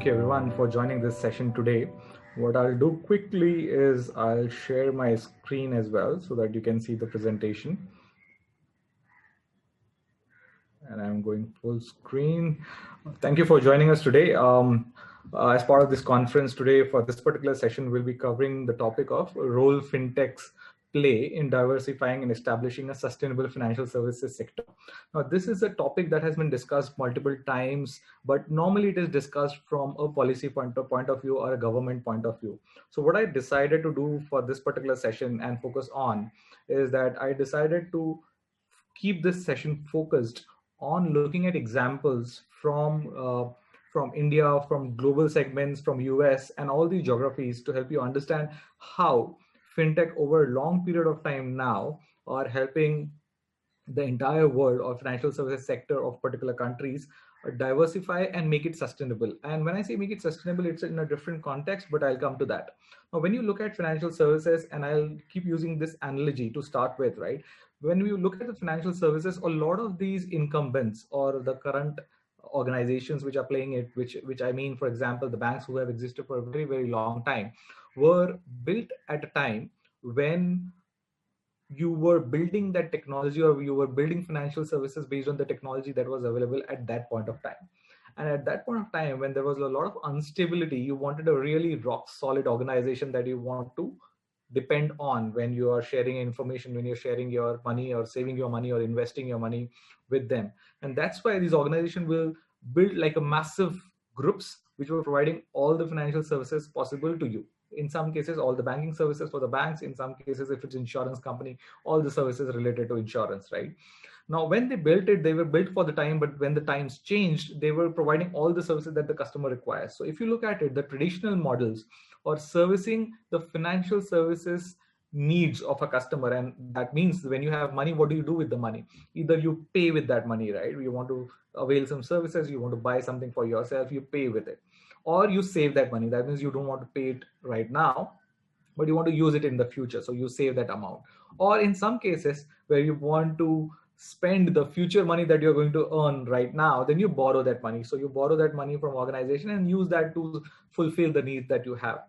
you everyone for joining this session today. What I'll do quickly is I'll share my screen as well so that you can see the presentation. And I'm going full screen. Thank you for joining us today. As part of this conference today, for this particular session, we'll be covering the topic of role fintechs play in diversifying and establishing a sustainable financial services sector. Now, this is a topic that has been discussed multiple times, but normally it is discussed from a policy point of view or a government point of view. So what I decided to do for this particular session and focus on is that I decided to keep this session focused on looking at examples from India, from global segments, from US, and all these geographies to help you understand how fintech over a long period of time now are helping the entire world or financial services sector of particular countries diversify and make it sustainable. And when I say make it sustainable, it's in a different context, but I'll come to that. Now, when you look at financial services, and I'll keep using this analogy to start with, right? When we look at the financial services, a lot of these incumbents or the current organizations which are playing it, which I mean, for example, the banks who have existed for a very, very long time, were built at a time when you were building that technology, or you were building financial services based on the technology that was available at that point of time. And at that point of time, when there was a lot of instability, you wanted a really rock solid organization that you want to depend on when you are sharing information, when you're sharing your money or saving your money or investing your money with them. And that's why these organizations will build like a massive groups which were providing all the financial services possible to you. In some cases, all the banking services for the banks. In some cases, if it's insurance company, all the services related to insurance, right? Now, when they built it, they were built for the time, but when the times changed, they were providing all the services that the customer requires. So if you look at it, the traditional models or servicing the financial services needs of a customer, and that means when you have money, what do you do with the money? Either you pay with that money, right? You want to avail some services, you want to buy something for yourself, you pay with it. Or you save that money. That means you don't want to pay it right now, but you want to use it in the future. So you save that amount. Or in some cases where you want to spend the future money that you're going to earn right now, then you borrow that money. So you borrow that money from organization and use that to fulfill the needs that you have.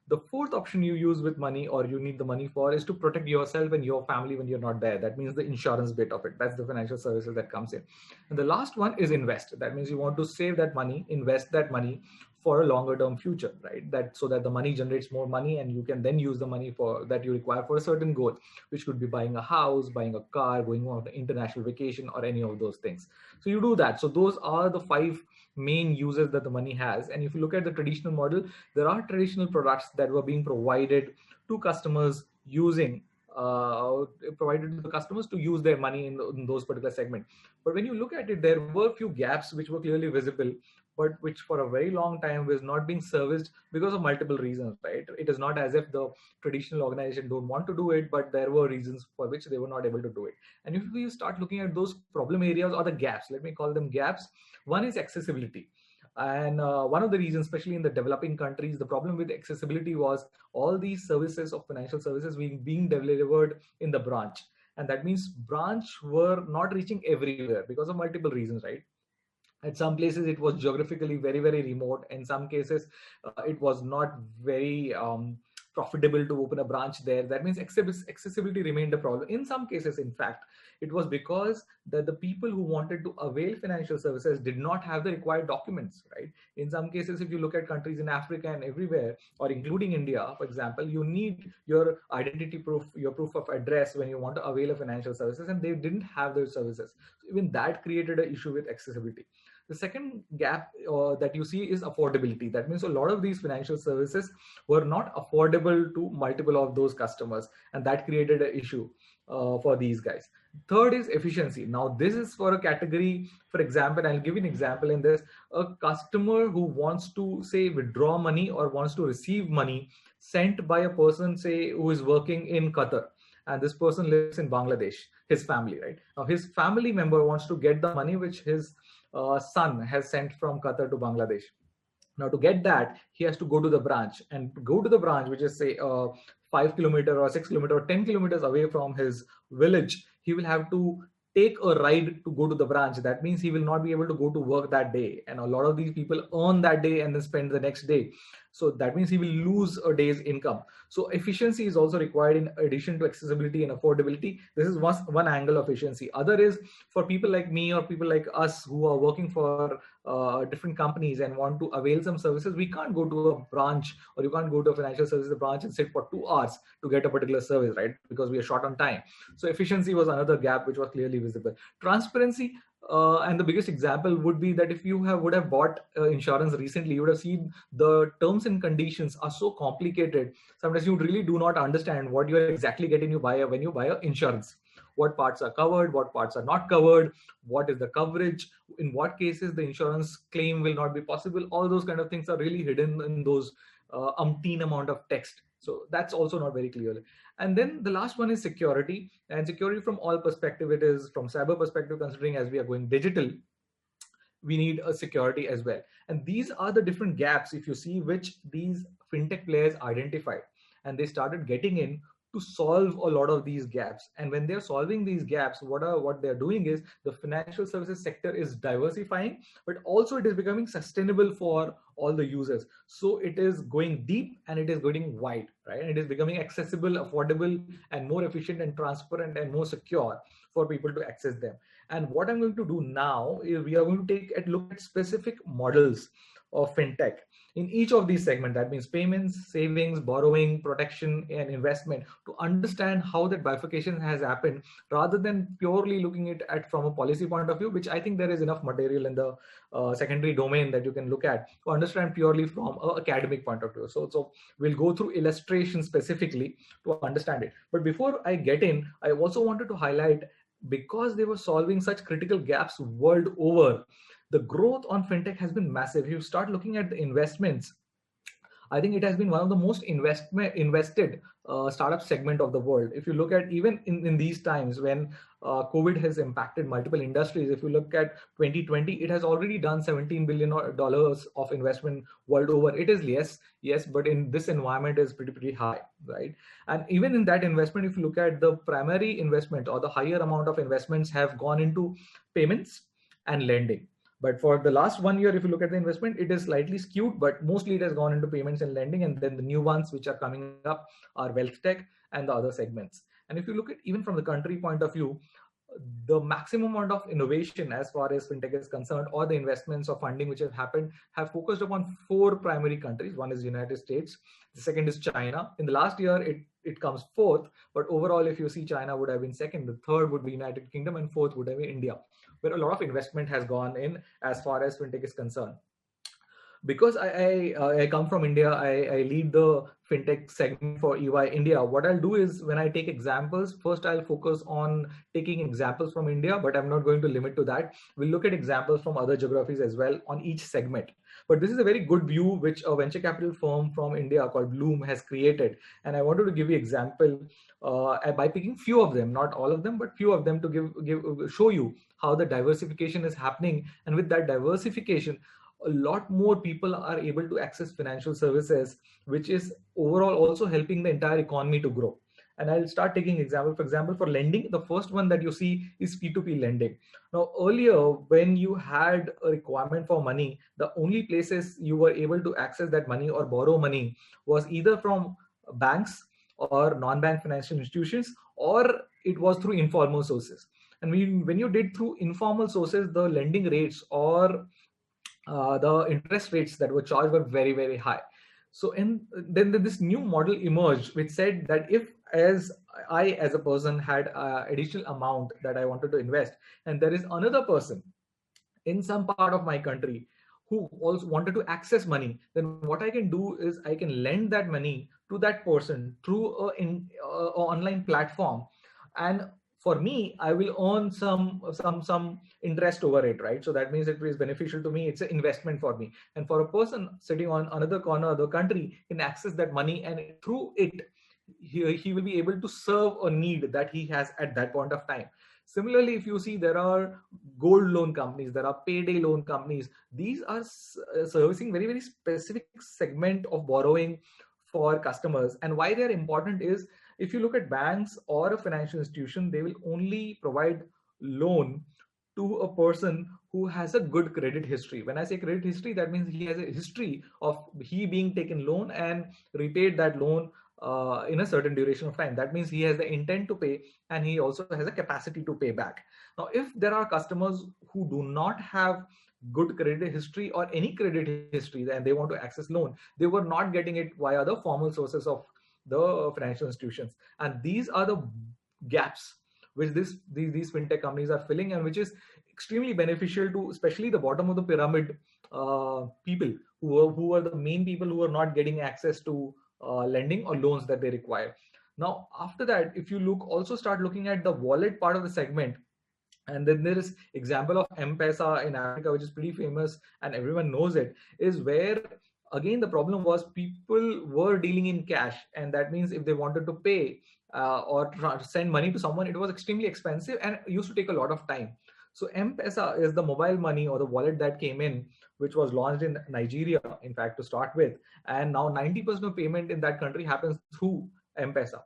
The fourth option you use with money, or you need the money for, is to protect yourself and your family when you're not there. That means the insurance bit of it. That's the financial services that comes in. And the last one is invest. That means you want to save that money, invest that money for a longer term future, right? That so that the money generates more money and you can then use the money for that you require for a certain goal, which could be buying a house, buying a car, going on an international vacation, or any of those things. So you do that. So those are the 5 main uses that the money has. And if you look at the traditional model, there are traditional products that were being provided to customers using provided to the customers to use their money in those particular segments. But when you look at it, there were a few gaps which were clearly visible, but which for a very long time was not being serviced because of multiple reasons, right? It is not as if the traditional organization don't want to do it, but there were reasons for which they were not able to do it. And if we start looking at those problem areas or the gaps, let me call them gaps, one is accessibility. And one of the reasons, especially in the developing countries, the problem with accessibility was all these services of financial services being delivered in the branch. And that means branch were not reaching everywhere because of multiple reasons, right? At some places, it was geographically very, very remote. In some cases, it was not very profitable to open a branch there. That means accessibility remained a problem. In some cases, in fact, it was because that the people who wanted to avail financial services did not have the required documents, right? In some cases, if you look at countries in Africa and everywhere, or including India, for example, you need your identity proof, your proof of address when you want to avail of financial services, and they didn't have those services. So even that created an issue with accessibility. The second gap that you see is affordability. That means a lot of these financial services were not affordable to multiple of those customers, and that created an issue for these guys. Third is efficiency. Now, this is for a category, for example, I'll give you an example in this. A customer who wants to, say, withdraw money or wants to receive money sent by a person, say, who is working in Qatar, and this person lives in Bangladesh, his family, right? Now, his family member wants to get the money which his son has sent from Qatar to Bangladesh. Now, to get that, he has to go to the branch, and go to the branch, which is, say, 5 kilometers or 6 kilometers or 10 kilometers away from his village. He will have to take a ride to go to the branch. That means he will not be able to go to work that day. And a lot of these people earn that day and then spend the next day. So that means he will lose a day's income. So efficiency is also required in addition to accessibility and affordability. This is one angle of efficiency. Other is for people like me or people like us who are working for different companies and want to avail some services. We can't go to a branch, or you can't go to a financial services branch and sit for 2 hours to get a particular service, right? Because we are short on time. So efficiency was another gap which was clearly visible. Transparency, and the biggest example would be that if you would have bought insurance recently, you would have seen the terms and conditions are so complicated. Sometimes you really do not understand what you are exactly getting when you buy insurance. What parts are covered, what parts are not covered, what is the coverage, in what cases the insurance claim will not be possible. All those kind of things are really hidden in those umpteen amount of text. So that's also not very clear. And then the last one is security. And security from all perspective, it is from cyber perspective, considering as we are going digital, we need a security as well. And these are the different gaps, if you see, which these fintech players identified. And they started getting in to solve a lot of these gaps. And when they're solving these gaps, what they're doing is the financial services sector is diversifying, but also it is becoming sustainable for all the users. So it is going deep and it is going wide, right? And it is becoming accessible, affordable, and more efficient and transparent and more secure for people to access them. And what I'm going to do now is we are going to take a look at specific models of fintech in each of these segments. That means payments, savings, borrowing, protection, and investment, to understand how that bifurcation has happened, rather than purely looking at from a policy point of view, which I think there is enough material in the secondary domain that you can look at to understand purely from an academic point of view. So we'll go through illustrations specifically to understand it. But before I get in, I also wanted to highlight, because they were solving such critical gaps world over, the growth on fintech has been massive. If you start looking at the investments, I think it has been one of the most invested startup segment of the world. If you look at even in these times when COVID has impacted multiple industries, if you look at 2020, it has already done $17 billion of investment world over. It is yes, but in this environment is pretty high, right? And even in that investment, if you look at the primary investment or the higher amount of investments have gone into payments and lending. But for the last 1 year, if you look at the investment, it is slightly skewed, but mostly it has gone into payments and lending. And then the new ones which are coming up are wealth tech and the other segments. And if you look at even from the country point of view, the maximum amount of innovation as far as fintech is concerned, or the investments or funding which have happened, have focused upon 4 primary countries. One is United States, the second is China. In the last year, it comes 4th, but overall, if you see, China would have been 2nd, the 3rd would be United Kingdom, and 4th would have been India, where a lot of investment has gone in as far as fintech is concerned. Because I come from India, I lead the fintech segment for EY India. What I'll do is, when I take examples, first I'll focus on taking examples from India, but I'm not going to limit to that. We'll look at examples from other geographies as well on each segment. But this is a very good view which a venture capital firm from India called Bloom has created. And I wanted to give you example by picking few of them, not all of them, but few of them, to show you how the diversification is happening. And with that diversification, a lot more people are able to access financial services, which is overall also helping the entire economy to grow. And I'll start taking example. For example, for lending, the first one that you see is P2p Lending. Now, earlier, when you had a requirement for money, the only places you were able to access that money or borrow money was either from banks or non-bank financial institutions, or it was through informal sources. And when you did through informal sources, the lending rates or the interest rates that were charged were very, very high. So then this new model emerged, which said that if I as a person had additional amount that I wanted to invest, and there is another person in some part of my country who also wanted to access money, then what I can do is I can lend that money to that person through an online platform. And for me, I will earn some interest over it, right? So that means it is beneficial to me. It's an investment for me. And for a person sitting on another corner of the country can access that money, and through it, he will be able to serve a need that he has at that point of time. Similarly, if you see, there are gold loan companies, there are payday loan companies. These are servicing very, very specific segment of borrowing for customers. And why they're important is, if you look at banks or a financial institution, they will only provide loan to a person who has a good credit history. When I say credit history, that means he has a history of he being taken loan and repaid that loan in a certain duration of time. That means he has the intent to pay and he also has a capacity to pay back. Now, if there are customers who do not have good credit history or any credit history and they want to access loan, they were not getting it via the formal sources of the financial institutions. And these are the gaps which these fintech companies are filling, and which is extremely beneficial to especially the bottom of the pyramid people who are the main people who are not getting access to lending or loans that they require. Now, after that, if you also start looking at the wallet part of the segment, and then there is example of M-Pesa in Africa, which is pretty famous and everyone knows it, is where again the problem was people were dealing in cash, and that means if they wanted to pay or send money to someone, it was extremely expensive and used to take a lot of time. So M-Pesa is the mobile money or the wallet that came in, which was launched in Nigeria, in fact, to start with. And now 90% of payment in that country happens through M-Pesa.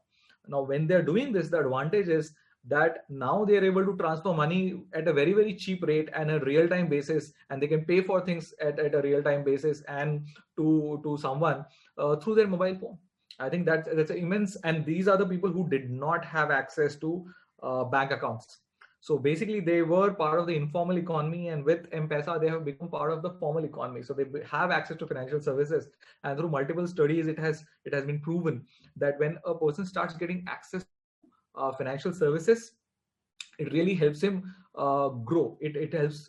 Now, when they're doing this, the advantage is that now they are able to transfer money at a very, very cheap rate and a real-time basis, and they can pay for things at a real-time basis and to someone through their mobile phone. I think that's immense. And these are the people who did not have access to bank accounts. So basically, they were part of the informal economy, and with M-Pesa, they have become part of the formal economy. So they have access to financial services, and through multiple studies, it has been proven that when a person starts getting access to financial services, it really helps him grow. It helps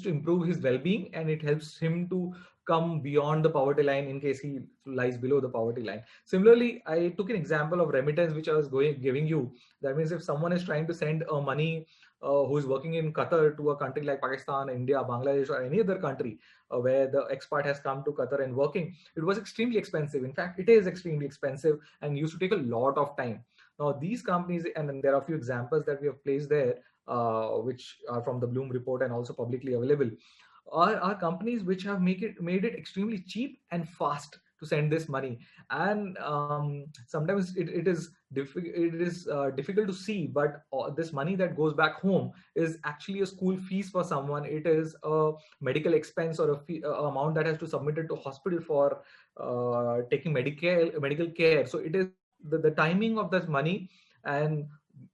to improve his well-being, and it helps him to come beyond the poverty line in case he lies below the poverty line. Similarly, I took an example of remittance, which I was giving you. That means if someone is trying to send money who is working in Qatar to a country like Pakistan, India, Bangladesh, or any other country where the expat has come to Qatar and working, it was extremely expensive. In fact, it is extremely expensive and used to take a lot of time. Now, these companies, and there are a few examples that we have placed there, which are from the Bloom report and also publicly available, are companies which have made it extremely cheap and fast to send this money. And sometimes it is difficult to see, but this money that goes back home is actually a school fees for someone. It is a medical expense or a amount that has to submit it to hospital for taking medical care. So it is the timing of this money and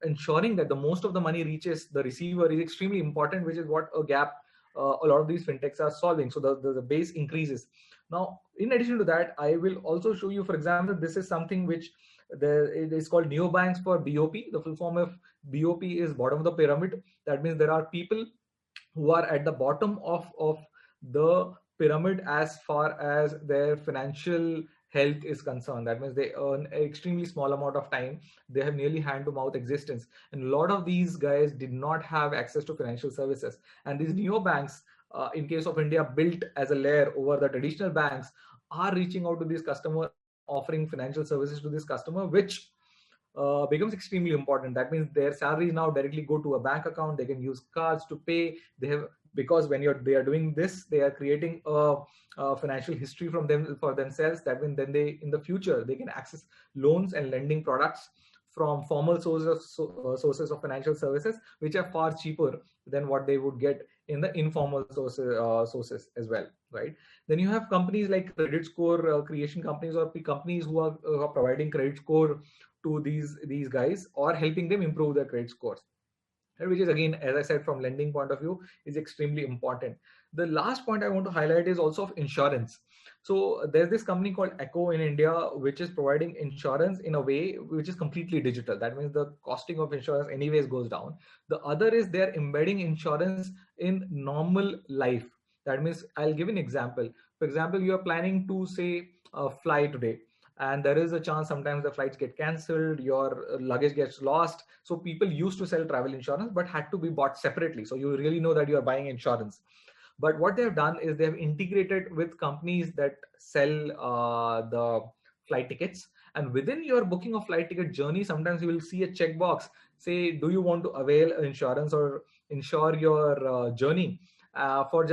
ensuring that the most of the money reaches the receiver is extremely important, which is what a gap a lot of these fintechs are solving. So the base increases. Now, in addition to that, I will also show you, for example, this is something which it is called neobanks for BOP. The full form of BOP is bottom of the pyramid. That means there are people who are at the bottom of the pyramid as far as their financial health is concerned. That means they earn an extremely small amount of time. They have nearly hand-to-mouth existence. And a lot of these guys did not have access to financial services. And these neobanks, in case of India, built as a layer over the traditional banks, are reaching out to these customers, offering financial services to this customer, which becomes extremely important. That means their salaries now directly go to a bank account. They can use cards to pay. Because when they are doing this, they are creating a financial history for themselves. That means then in the future they can access loans and lending products from formal sources of financial services, which are far cheaper than what they would get in the informal sources as well, right? Then you have companies like credit score creation companies, or companies who are providing credit score to these guys or helping them improve their credit scores, which is, again, as I said, from lending point of view, is extremely important. The last point I want to highlight is also of insurance. So there's this company called Echo in India, which is providing insurance in a way which is completely digital. That means the costing of insurance anyways goes down. The other is they're embedding insurance in normal life. That means, I'll give an example. For example, you are planning to, say, fly today, and there is a chance sometimes the flights get cancelled, your luggage gets lost. So people used to sell travel insurance, but had to be bought separately. So you really know that you are buying insurance. But what they have done is they have integrated with companies that sell the flight tickets. And within your booking of flight ticket journey, sometimes you will see a checkbox, say, do you want to avail insurance or insure your journey for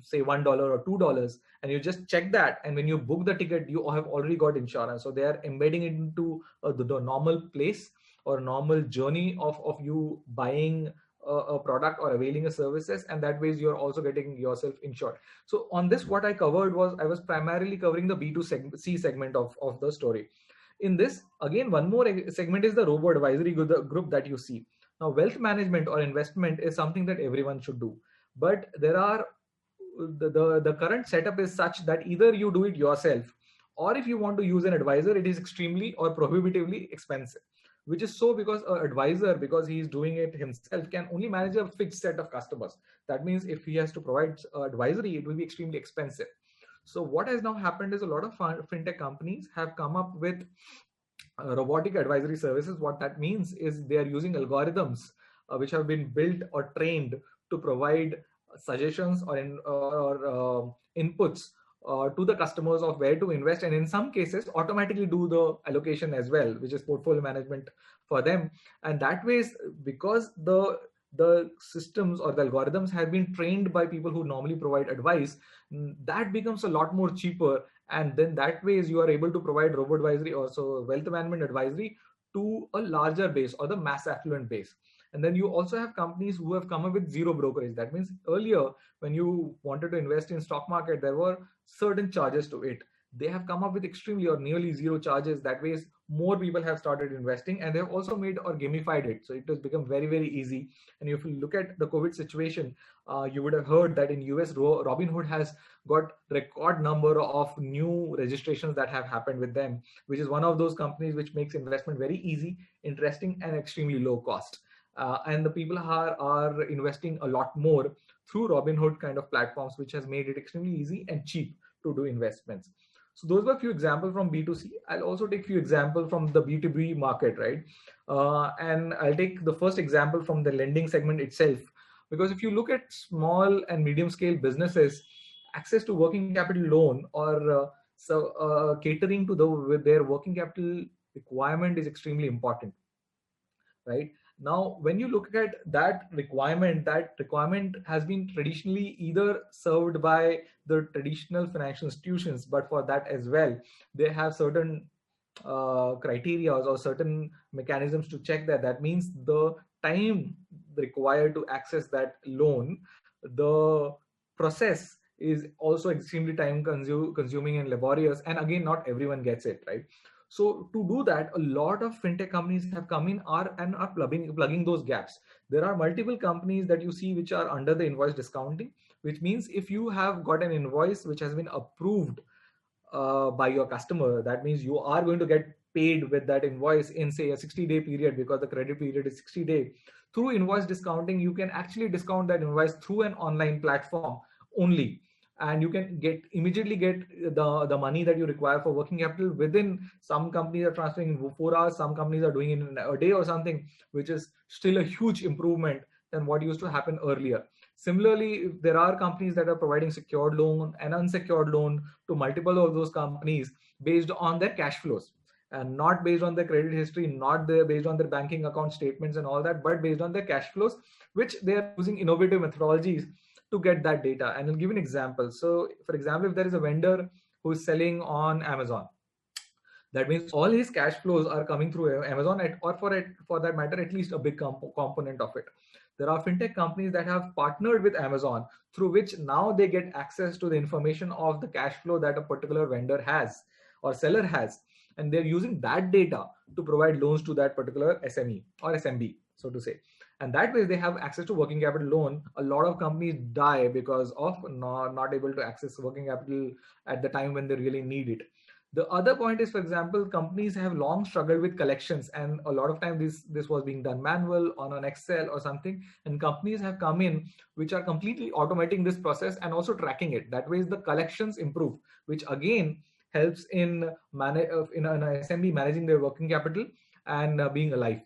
say $1 or $2, and you just check that, and when you book the ticket, you have already got insurance. So they are embedding it into the normal place or normal journey of you buying a product or availing a services, and that ways you're also getting yourself insured. So on this, what I covered was, I was primarily covering the B2C segment of the story. In this, again, one more segment is the robo advisory group that you see. Now, wealth management or investment is something that everyone should do, but there are the current setup is such that either you do it yourself, or if you want to use an advisor, it is extremely or prohibitively expensive. Which is so because an advisor, because he is doing it himself, can only manage a fixed set of customers. That means if he has to provide advisory, it will be extremely expensive. So what has now happened is a lot of fintech companies have come up with robotic advisory services. What that means is they are using algorithms which have been built or trained to provide suggestions or inputs to the customers of where to invest, and in some cases automatically do the allocation as well, which is portfolio management for them. And that way, because the systems or the algorithms have been trained by people who normally provide advice, that becomes a lot more cheaper. And then that ways you are able to provide robo advisory, also wealth management advisory, to a larger base or the mass affluent base. And then you also have companies who have come up with zero brokerage. That means earlier, when you wanted to invest in stock market, there were certain charges to it. They have come up with extremely or nearly zero charges. That way, more people have started investing, and they've also made or gamified it. So it has become very, very easy. And if you look at the COVID situation, you would have heard that in US, Robinhood has got record number of new registrations that have happened with them, which is one of those companies which makes investment very easy, interesting, and extremely low cost. And the people are investing a lot more through Robinhood kind of platforms, which has made it extremely easy and cheap to do investments. So those were a few examples from B2C. I'll also take a few examples from the B2B market, right? And I'll take the first example from the lending segment itself, because if you look at small and medium scale businesses, access to working capital loan or catering to their working capital requirement is extremely important, right? Now, when you look at that requirement has been traditionally either served by the traditional financial institutions, but for that as well, they have certain criteria or certain mechanisms to check that. That means the time required to access that loan, the process is also extremely time consuming and laborious. And again, not everyone gets it, right? So to do that, a lot of fintech companies have come in and are plugging those gaps. There are multiple companies that you see which are under the invoice discounting, which means if you have got an invoice which has been approved by your customer, that means you are going to get paid with that invoice in, say, a 60-day period, because the credit period is 60 days. Through invoice discounting, you can actually discount that invoice through an online platform only. And you can immediately get the money that you require for working capital within. Some companies are transferring in 4 hours, some companies are doing it in a day or something, which is still a huge improvement than what used to happen earlier. Similarly, there are companies that are providing secured loan and unsecured loan to multiple of those companies based on their cash flows, and not based on their credit history, not based on their banking account statements and all that, but based on their cash flows, which they are using innovative methodologies to get that data. And I'll give an example. So for example, if there is a vendor who is selling on Amazon, that means all his cash flows are coming through Amazon, or for that matter, at least a big component of it. There are fintech companies that have partnered with Amazon, through which now they get access to the information of the cash flow that a particular vendor has or seller has. And they're using that data to provide loans to that particular SME or SMB, so to say. And that way they have access to working capital loan. A lot of companies die because of not able to access working capital at the time when they really need it. The other point is, for example, companies have long struggled with collections, and a lot of times this was being done manual on an Excel or something, and companies have come in which are completely automating this process and also tracking it. That way the collections improve, which again helps in an SMB managing their working capital and being alive.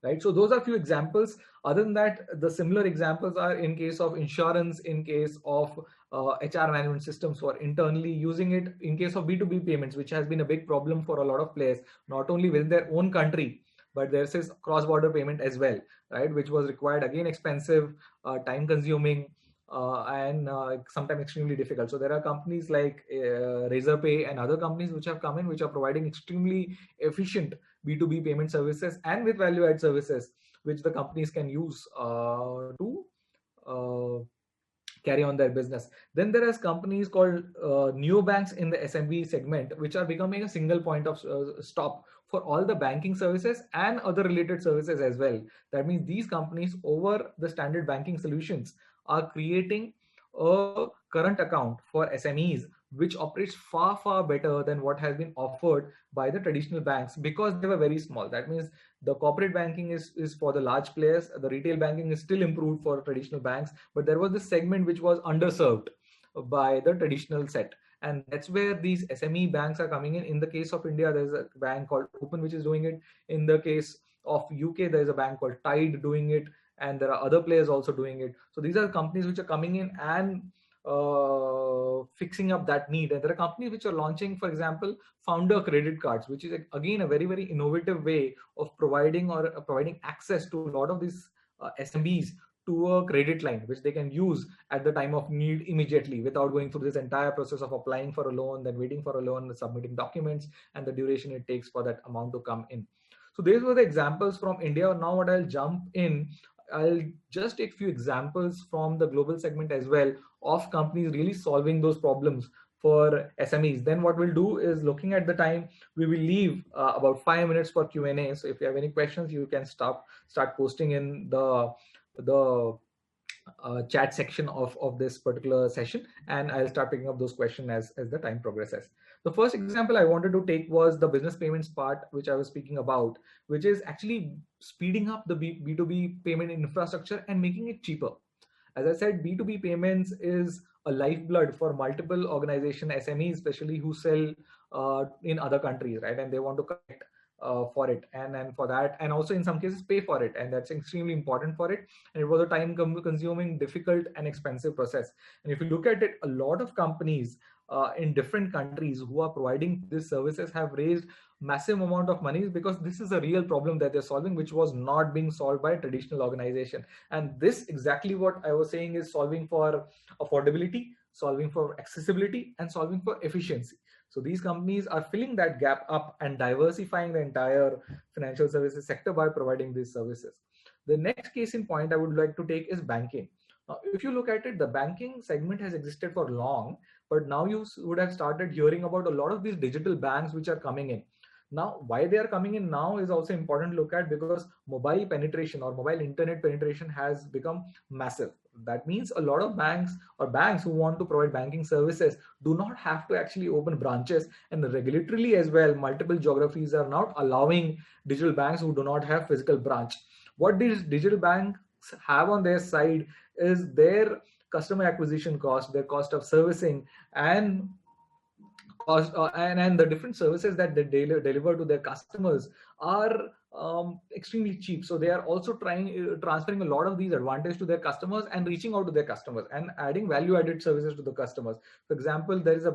Right. So those are a few examples. Other than that, the similar examples are in case of insurance, in case of HR management systems for internally using it, in case of B2B payments, which has been a big problem for a lot of players, not only within their own country, but there's this cross-border payment as well, right? Which was required, again, expensive, time consuming, and sometimes extremely difficult. So there are companies like Razorpay and other companies which have come in, which are providing extremely efficient B2B payment services and with value-add services, which the companies can use to carry on their business. Then there is companies called neobanks in the SMB segment, which are becoming a single point of stop for all the banking services and other related services as well. That means these companies over the standard banking solutions are creating a current account for SMEs, which operates far, far better than what has been offered by the traditional banks because they were very small. That means the corporate banking is for the large players. The retail banking is still improved for traditional banks, but there was this segment which was underserved by the traditional set. And that's where these SME banks are coming in. In the case of India, there's a bank called Open, which is doing it. In the case of UK, there's a bank called Tide doing it. And there are other players also doing it. So these are companies which are coming in and fixing up that need. And there are companies which are launching, for example, founder credit cards, which is again a very, very innovative way of providing access to a lot of these SMBs to a credit line, which they can use at the time of need immediately without going through this entire process of applying for a loan, then waiting for a loan, submitting documents, and the duration it takes for that amount to come in. So these were the examples from India. Now what I'll jump in, I'll just take a few examples from the global segment as well of companies really solving those problems for SMEs. Then what we'll do is, looking at the time, we will leave about 5 minutes for Q&A. So if you have any questions, you can start posting in the chat section of this particular session, and I'll start picking up those questions as the time progresses. The first example I wanted to take was the business payments part, which I was speaking about, which is actually speeding up the B2B payment infrastructure and making it cheaper. As I said, B2B payments is a lifeblood for multiple organizations, SMEs especially, who sell in other countries, right? And they want to collect for it, and for that, and also in some cases pay for it, and that's extremely important for it. And it was a time consuming, difficult and expensive process. And if you look at it, a lot of companies in different countries who are providing these services have raised massive amount of money, because this is a real problem that they're solving, which was not being solved by a traditional organization. And this exactly what I was saying is solving for affordability, solving for accessibility, and solving for efficiency. So these companies are filling that gap up and diversifying the entire financial services sector by providing these services. The next case in point I would like to take is banking. Now, if you look at it, the banking segment has existed for long, but now you would have started hearing about a lot of these digital banks which are coming in. Now, why they are coming in now is also important to look at, because mobile penetration or mobile internet penetration has become massive. That means a lot of banks or banks who want to provide banking services do not have to actually open branches, and regulatorily as well, multiple geographies are not allowing digital banks who do not have physical branch. What these digital banks have on their side is their customer acquisition cost, their cost of servicing, and cost and the different services that they deliver to their customers are extremely cheap. So they are also transferring a lot of these advantages to their customers and reaching out to their customers and adding value added services to the customers. For example, there is a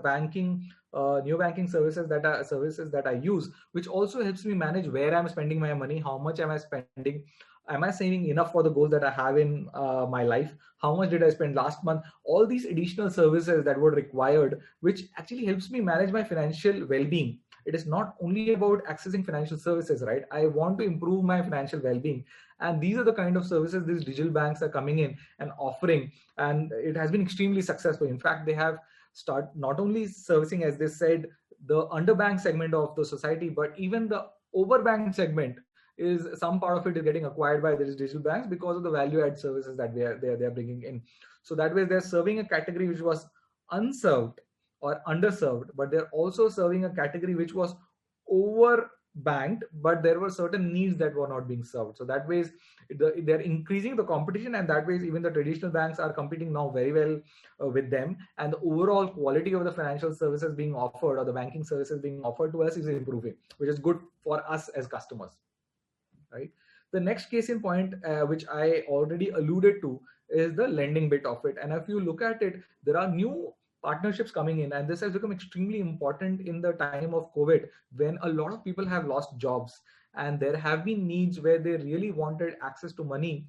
new banking services that I use, which also helps me manage where I'm spending my money, how much am I spending, am I saving enough for the goals that I have in my life, how much did I spend last month, all these additional services that were required, which actually helps me manage my financial well-being. It is not only about accessing financial services, right? I want to improve my financial well-being. And these are the kind of services these digital banks are coming in and offering. And it has been extremely successful. In fact, they have started not only servicing, as they said, the underbanked segment of the society, but even the overbanked segment is some part of it is getting acquired by these digital banks because of the value add services that they are bringing in. So that way they're serving a category which was unserved or underserved, but they're also serving a category which was overbanked, but there were certain needs that were not being served. So that way they're increasing the competition, and that way even the traditional banks are competing now very well with them, and the overall quality of the financial services being offered or the banking services being offered to us is improving, which is good for us as customers. Right. The next case in point, which I already alluded to, is the lending bit of it. And if you look at it, there are new partnerships coming in, and this has become extremely important in the time of COVID, when a lot of people have lost jobs, and there have been needs where they really wanted access to money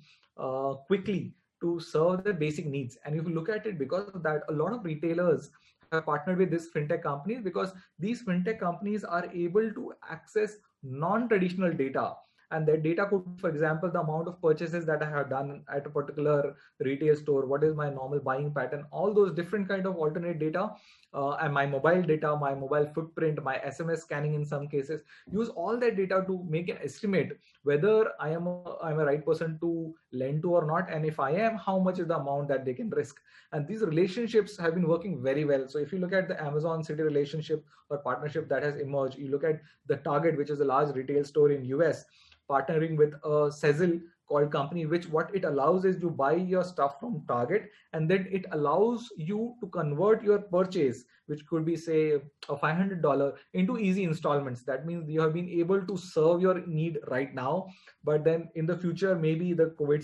quickly to serve their basic needs. And if you look at it, because of that, a lot of retailers have partnered with these fintech companies, because these fintech companies are able to access non-traditional data. And that data could, for example, the amount of purchases that I have done at a particular retail store, what is my normal buying pattern, all those different kind of alternate data, and my mobile data, my mobile footprint, my SMS scanning in some cases, use all that data to make an estimate whether I'm a right person to lend to or not, and if I am, how much is the amount that they can risk. And these relationships have been working very well. So if you look at the Amazon City relationship or partnership that has emerged, you look at the Target, which is a large retail store in US, partnering with a Sezzle called company, which what it allows is you buy your stuff from Target, and then it allows you to convert your purchase, which could be say a $500, into easy installments. That means you have been able to serve your need right now, but then in the future, maybe the COVID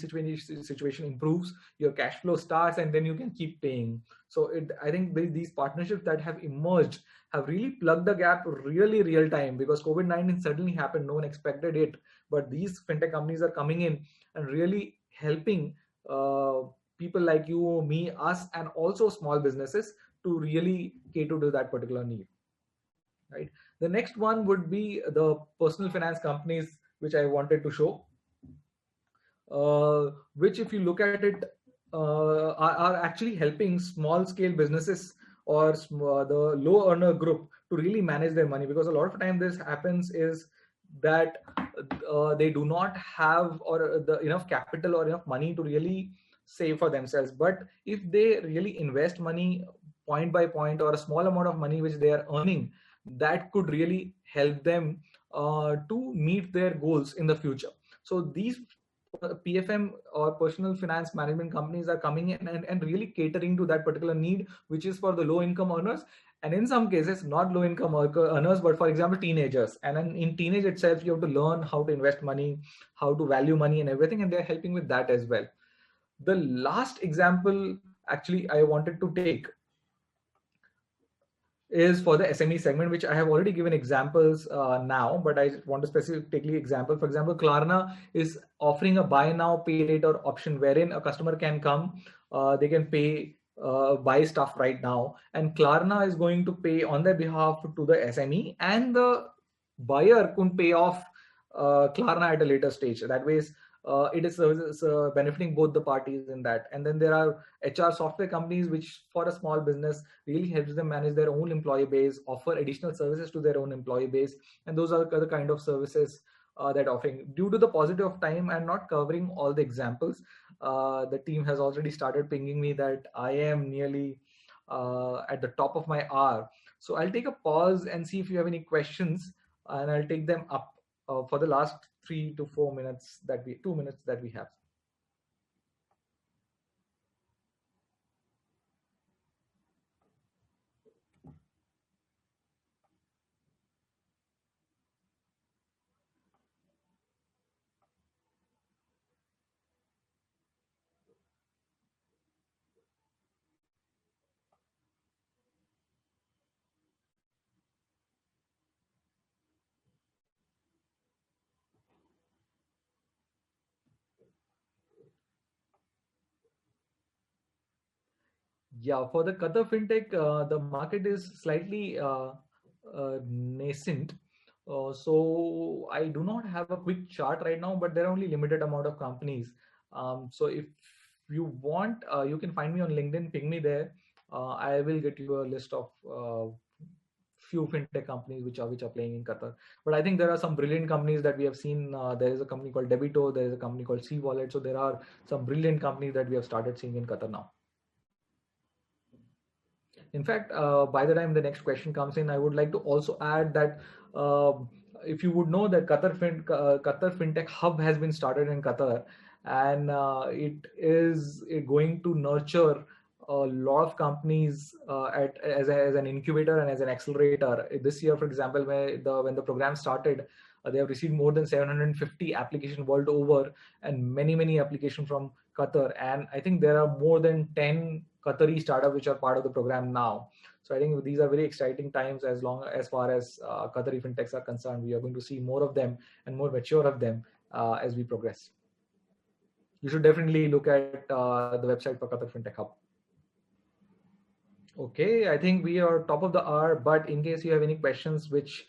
situation improves, your cash flow starts, and then you can keep paying. So I think these partnerships that have emerged have really plugged the gap really real time, because COVID-19 suddenly happened, no one expected it, but these fintech companies are coming in and really helping people like you, me, us, and also small businesses to really cater to that particular need. Right. The next one would be the personal finance companies, which I wanted to show, which, if you look at it, are actually helping small scale businesses or the low earner group to really manage their money. Because a lot of time this happens is that they do not have or the enough capital or enough money to really save for themselves. But if they really invest money point by point, or a small amount of money which they are earning, that could really help them to meet their goals in the future. So these PFM or personal finance management companies are coming in and really catering to that particular need, which is for the low income earners. And in some cases, not low income earners, but for example, teenagers. And then in teenage itself, you have to learn how to invest money, how to value money and everything. And they're helping with that as well. The last example actually I wanted to take is for the SME segment, which I have already given examples now, but I want to specifically example. For example, Klarna is offering a buy now, pay later option, wherein a customer can come, they can pay, buy stuff right now, and Klarna is going to pay on their behalf to the SME, and the buyer can pay off Klarna at a later stage. That way, it is benefiting both the parties in that. And then there are HR software companies, which for a small business really helps them manage their own employee base, offer additional services to their own employee base. And those are the kind of services that offering. Due to the paucity of time and not covering all the examples, the team has already started pinging me that I am nearly at the top of my hour. So I'll take a pause and see if you have any questions, and I'll take them up for the last 3 to 4 minutes 2 minutes that we have. Yeah, for the Qatar fintech, the market is slightly nascent. So I do not have a quick chart right now, but there are only limited amount of companies. So if you want, you can find me on LinkedIn, ping me there. I will get you a list of few fintech companies which are playing in Qatar. But I think there are some brilliant companies that we have seen. There is a company called Debito. There is a company called C Wallet. So there are some brilliant companies that we have started seeing in Qatar now. In fact, by the time the next question comes in, I would like to also add that if you would know that Qatar FinTech Hub has been started in Qatar, and it is going to nurture a lot of companies as an incubator and as an accelerator. This year, for example, when the program started, they have received more than 750 applications world over, and many applications from Qatar. And I think there are more than 10 Qatari startups which are part of the program now. So I think these are very exciting times as far as Qatari fintechs are concerned. We are going to see more of them and more mature of them as we progress. you should definitely look at the website for Qatar FinTech Hub. Okay, I think we are top of the hour, but in case you have any questions which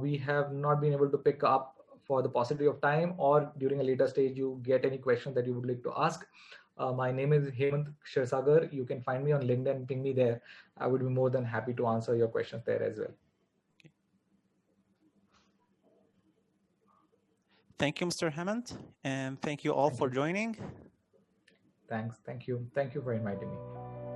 we have not been able to pick up for the paucity of time, or during a later stage you get any questions that you would like to ask, my name is Hemant Shirsagar. You can find me on LinkedIn, ping me there. I would be more than happy to answer your questions there as well. Okay. Thank you, Mr. Hemant, and thank you all for joining. Thanks. Thank you. Thank you for inviting me.